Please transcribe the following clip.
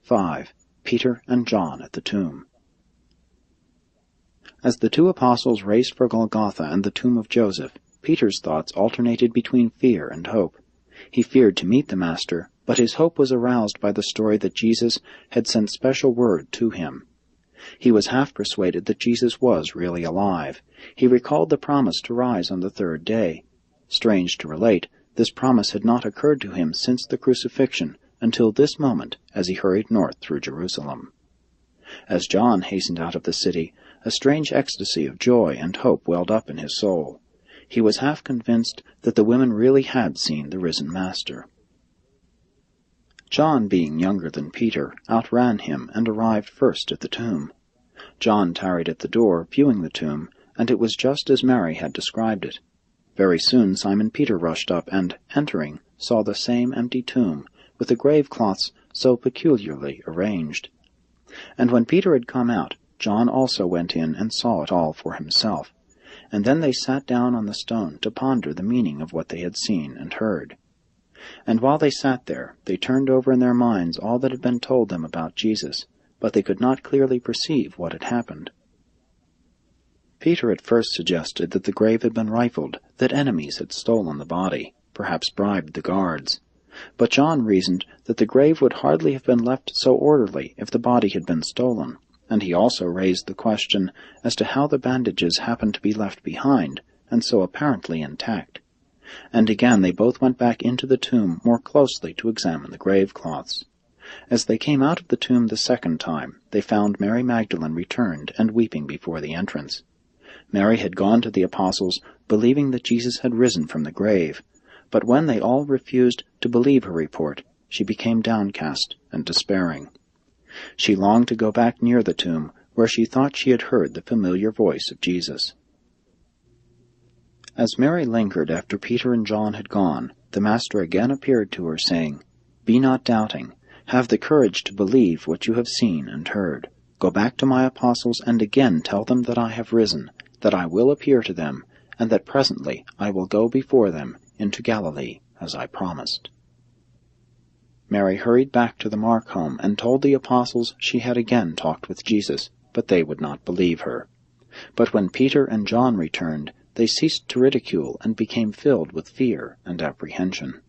5. Peter and John at the tomb. As the two apostles raced for Golgotha and the tomb of Joseph, Peter's thoughts alternated between fear and hope. He feared to meet the Master, but his hope was aroused by the story that Jesus had sent special word to him. He was half persuaded that Jesus was really alive. He recalled the promise to rise on the third day. Strange to relate, this promise had not occurred to him since the crucifixion, until this moment as he hurried north through Jerusalem. As John hastened out of the city, a strange ecstasy of joy and hope welled up in his soul. He was half convinced that the women really had seen the risen Master. John, being younger than Peter, outran him and arrived first at the tomb. John tarried at the door, viewing the tomb, and it was just as Mary had described it. Very soon Simon Peter rushed up and, entering, saw the same empty tomb, with the grave cloths so peculiarly arranged. And when Peter had come out, John also went in and saw it all for himself. And then they sat down on the stone to ponder the meaning of what they had seen and heard. And while they sat there, they turned over in their minds all that had been told them about Jesus, but they could not clearly perceive what had happened. Peter at first suggested that the grave had been rifled, that enemies had stolen the body, perhaps bribed the guards. But John reasoned that the grave would hardly have been left so orderly if the body had been stolen, and he also raised the question as to how the bandages happened to be left behind, and so apparently intact. And again they both went back into the tomb more closely to examine the grave cloths. As they came out of the tomb the second time, they found Mary Magdalene returned and weeping before the entrance. Mary had gone to the apostles, believing that Jesus had risen from the grave, but when they all refused to believe her report, she became downcast and despairing. She longed to go back near the tomb, where she thought she had heard the familiar voice of Jesus. As Mary lingered after Peter and John had gone, the Master again appeared to her, saying, "Be not doubting. Have the courage to believe what you have seen and heard. Go back to my apostles and again tell them that I have risen, that I will appear to them, and that presently I will go before them into Galilee, as I promised." Mary hurried back to the Mark home and told the apostles she had again talked with Jesus, but they would not believe her. But when Peter and John returned, they ceased to ridicule and became filled with fear and apprehension.